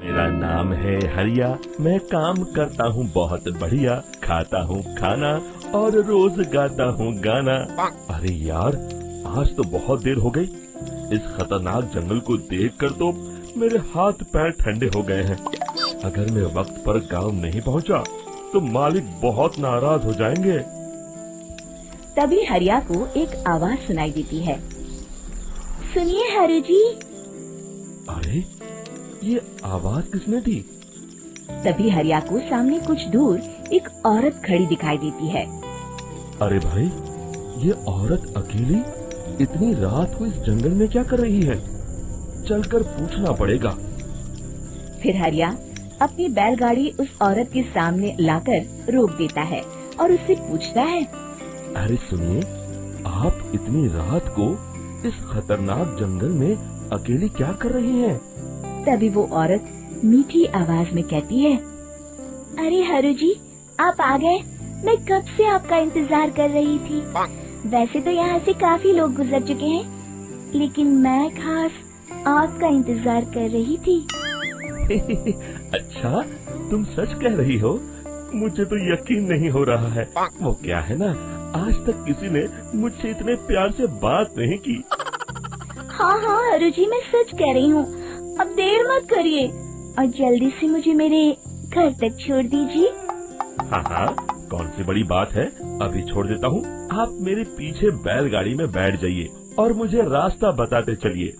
मेरा नाम है हरिया, मैं काम करता हूँ बहुत बढ़िया, खाता हूँ खाना और रोज गाता हूँ गाना। अरे यार, आज तो बहुत देर हो गई। इस खतरनाक जंगल को देखकर तो मेरे हाथ पैर ठंडे हो गए हैं। अगर मैं वक्त पर गांव नहीं पहुंचा तो मालिक बहुत नाराज हो जाएंगे। तभी हरिया को एक आवाज सुनाई देती है। सुनिए हरु जी। अरे, ये आवाज किसने दी? तभी हरिया को सामने कुछ दूर एक औरत खड़ी दिखाई देती है। अरे भाई, ये औरत अकेली इतनी रात को इस जंगल में क्या कर रही है? चलकर पूछना पड़ेगा। फिर हरिया अपनी बैलगाड़ी उस औरत के सामने लाकर रोक देता है और उससे पूछता है। अरे सुनिए, आप इतनी रात को इस खतरनाक जंगल में अकेली क्या कर रही हैं? तभी वो औरत मीठी आवाज में कहती है। अरे हरु जी, आप आ गए। मैं कब से आपका इंतजार कर रही थी। वैसे तो यहाँ से काफी लोग गुजर चुके हैं, लेकिन मैं खास आपका इंतजार कर रही थी। अच्छा, तुम सच कह रही हो? मुझे तो यकीन नहीं हो रहा है। वो क्या है ना, आज तक किसी ने मुझसे इतने प्यार से बात नहीं की। हाँ हाँ हरु जी, मैं सच कह रही हूँ। अब देर मत करिए और जल्दी से मुझे मेरे घर तक छोड़ दीजिए। हाँ हाँ, कौन सी बड़ी बात है, अभी छोड़ देता हूँ। आप मेरे पीछे बैलगाड़ी में बैठ जाइए और मुझे रास्ता बताते चलिए।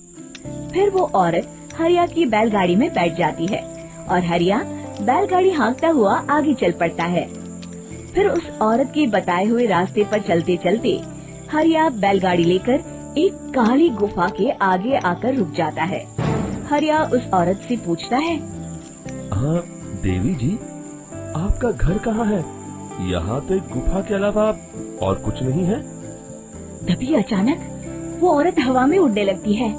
फिर वो औरत हरिया की बैलगाड़ी में बैठ जाती है और हरिया बैलगाड़ी हाँकता हुआ आगे चल पड़ता है। फिर उस औरत के बताए हुए रास्ते पर चलते चलते हरिया बैलगाड़ी लेकर एक काली गुफा के आगे आकर रुक जाता है। हरिया उस औरत से पूछता है। हाँ देवी जी, आपका घर कहाँ है? यहाँ तो एक गुफा के अलावा और कुछ नहीं है। तभी अचानक वो औरत हवा में उड़ने लगती है।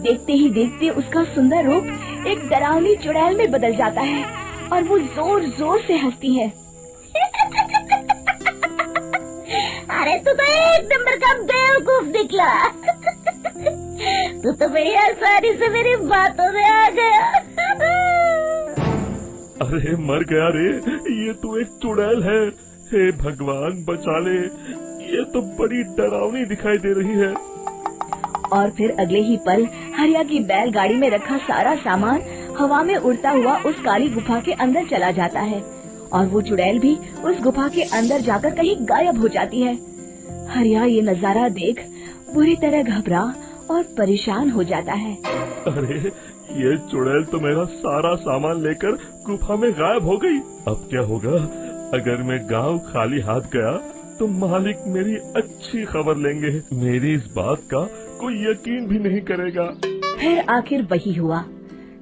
देखते ही देखते उसका सुंदर रूप एक डरावनी चुड़ैल में बदल जाता है और वो जोर जोर से हंसती है। अरे तू तो एक नंबर का बेवकूफ निकला। तू तो बड़ी आसानी से मेरी बातों में आ गया। अरे मर गया रे, ये तो एक चुड़ैल है। हे भगवान बचा ले, ये तो बड़ी डरावनी दिखाई दे रही है। और फिर अगले ही पल हरिया की बैलगाड़ी में रखा सारा सामान हवा में उड़ता हुआ उस काली गुफा के अंदर चला जाता है और वो चुड़ैल भी उस गुफा के अंदर जाकर कहीं गायब हो जाती है। हरिया ये नजारा देख बुरी तरह घबरा और परेशान हो जाता है। अरे, ये चुड़ैल तो मेरा सारा सामान लेकर गुफा में गायब हो गई। अब क्या होगा? अगर मैं गांव खाली हाथ गया तो मालिक मेरी अच्छी खबर लेंगे। मेरी इस बात का कोई यकीन भी नहीं करेगा। फिर आखिर वही हुआ।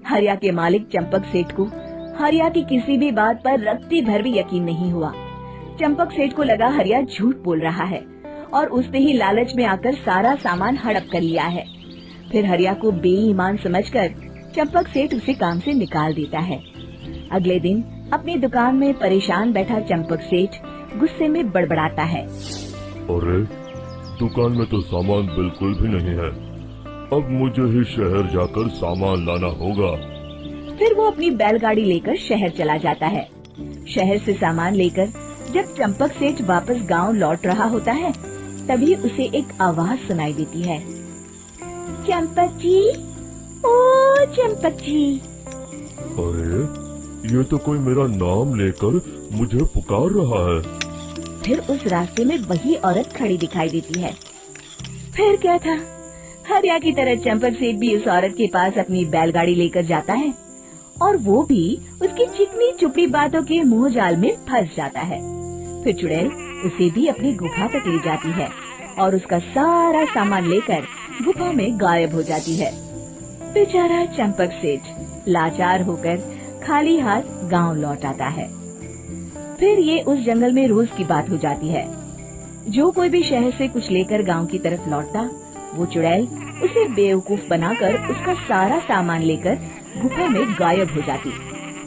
हरिया के मालिक चंपक सेठ को हरिया की किसी भी बात पर रत्ती भर भी यकीन नहीं हुआ। चंपक सेठ को लगा हरिया झूठ बोल रहा है और उसने ही लालच में आकर सारा सामान हड़प कर लिया है। फिर हरिया को बेईमान समझकर चंपक सेठ उसे काम से निकाल देता है। अगले दिन अपनी दुकान में परेशान बैठा चंपक सेठ गुस्से में बड़बड़ाता है। अरे, दुकान में तो सामान बिल्कुल भी नहीं है। अब मुझे ही शहर जाकर सामान लाना होगा। फिर वो अपनी बैलगाड़ी लेकर शहर चला जाता है। शहर से सामान लेकर जब चंपक सेठ वापस गांव लौट रहा होता है, तभी उसे एक आवाज सुनाई देती है। चंपक जी, ओ चंपक जी। अरे, ये तो कोई मेरा नाम लेकर मुझे पुकार रहा है। फिर उस रास्ते में वही औरत खड़ी दिखाई देती है। फिर क्या था, हरिया की तरह चंपक सेठ भी उस औरत के पास अपनी बैलगाड़ी लेकर जाता है और वो भी उसकी चिकनी चुपड़ी बातों के मुंह जाल में फंस जाता है। फिर चुड़ैल उसे भी अपनी गुफा तक ले जाती है और उसका सारा सामान लेकर गुफा में गायब हो जाती है। बेचारा चंपक सेठ लाचार होकर खाली हाथ गांव लौट आता है। फिर ये उस जंगल में रोज की बात हो जाती है। जो कोई भी शहर से कुछ लेकर गांव की तरफ लौटता, वो चुड़ैल उसे बेवकूफ बनाकर उसका सारा सामान लेकर गुफा में गायब हो जाती।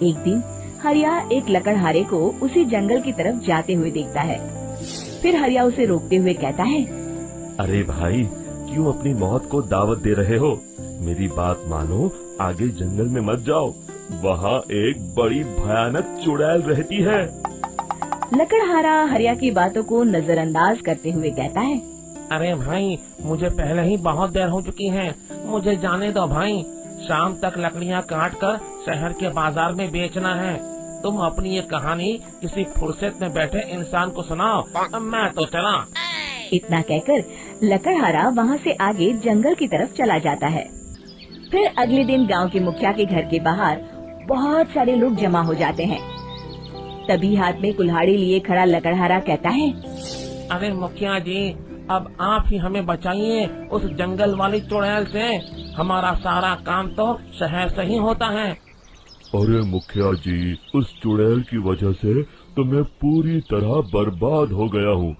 एक दिन हरिया एक लकड़हारे को उसी जंगल की तरफ जाते हुए देखता है। फिर हरिया उसे रोकते हुए कहता है। अरे भाई, क्यों अपनी मौत को दावत दे रहे हो? मेरी बात मानो, आगे जंगल में मत जाओ, वहाँ एक बड़ी भयानक चुड़ैल रहती है। लकड़हारा हरिया की बातों को नजरअंदाज करते हुए कहता है, अरे भाई, मुझे पहले ही बहुत देर हो चुकी है, मुझे जाने दो भाई। शाम तक लकड़ियाँ काट कर शहर के बाजार में बेचना है। तुम अपनी ये कहानी किसी फुर्सत में बैठे इंसान को सुनाओ, अब मैं तो चला। इतना कहकर लकड़हारा वहाँ से आगे जंगल की तरफ चला जाता है। फिर अगले दिन गांव के मुखिया के घर के बाहर बहुत सारे लोग जमा हो जाते हैं। तभी हाथ में कुल्हाड़ी लिए खड़ा लकड़हारा कहता है, अरे मुखिया जी, अब आप ही हमें बचाइए उस जंगल वाली चुड़ैल से। हमारा सारा काम तो शहर से ही होता है। अरे मुखिया जी, उस चुड़ैल की वजह से तो मैं पूरी तरह बर्बाद हो गया हूँ।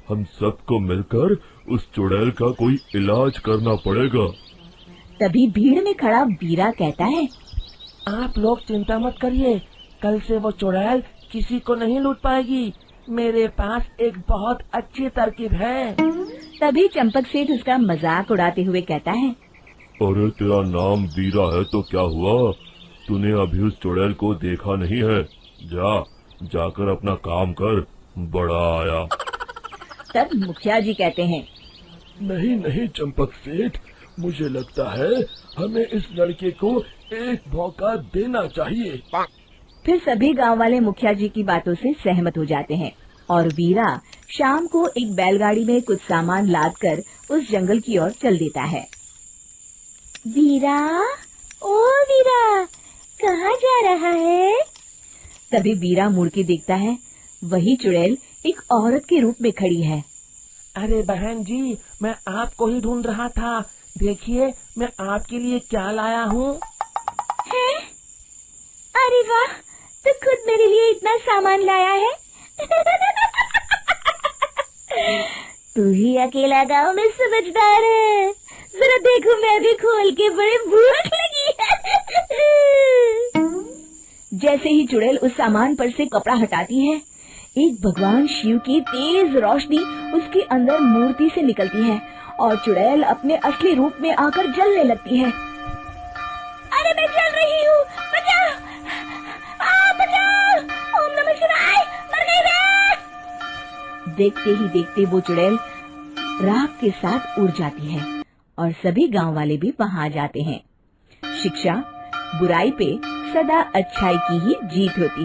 हम सबको मिलकर उस चुड़ैल का कोई इलाज करना पड़ेगा। तभी भीड़ में खड़ा वीरा कहता है, आप लोग चिंता मत करिए, कल से वो चुड़ैल किसी को नहीं लूट पाएगी। मेरे पास एक बहुत अच्छी तरकीब है। तभी चंपक सेठ उसका मजाक उड़ाते हुए कहता है, अरे तेरा नाम वीरा है तो क्या हुआ? तूने अभी उस चुड़ैल को देखा नहीं है? जाकर अपना काम कर, बड़ा आया। तब मुखिया जी कहते हैं, नहीं चंपक सेठ, मुझे लगता है हमें इस लड़के को एक मौका देना चाहिए। फिर सभी गांव वाले मुखिया जी की बातों से सहमत हो जाते हैं और वीरा शाम को एक बैलगाड़ी में कुछ सामान लादकर उस जंगल की ओर चल देता है। वीरा, ओ वीरा, कहाँ जा रहा है? तभी वीरा मुड़ के देखता है, वही चुड़ैल एक औरत के रूप में खड़ी है। अरे बहन जी, मैं आपको ही ढूंढ रहा था। देखिए, मैं आपके लिए क्या लाया हूँ। अरे वाह, तो खुद मेरे लिए इतना सामान लाया है। तू ही अकेला गांव में समझदार है। जरा देखो, मैं भी खोल के, बड़े भूख लगी है। जैसे ही चुड़ैल उस सामान पर से कपड़ा हटाती है, एक भगवान शिव की तेज रोशनी उसके अंदर मूर्ति से निकलती है और चुड़ैल अपने असली रूप में आकर जलने लगती है। अरे मैं जल रही हूँ, बचाओ! बचाओ! ओम नमः शिवाय, मर गई मैं! देखते ही देखते वो चुड़ैल राख के साथ उड़ जाती है और सभी गांव वाले भी वहां जाते हैं। शिक्षा बुराई पे सदा अच्छाई की ही जीत होती है।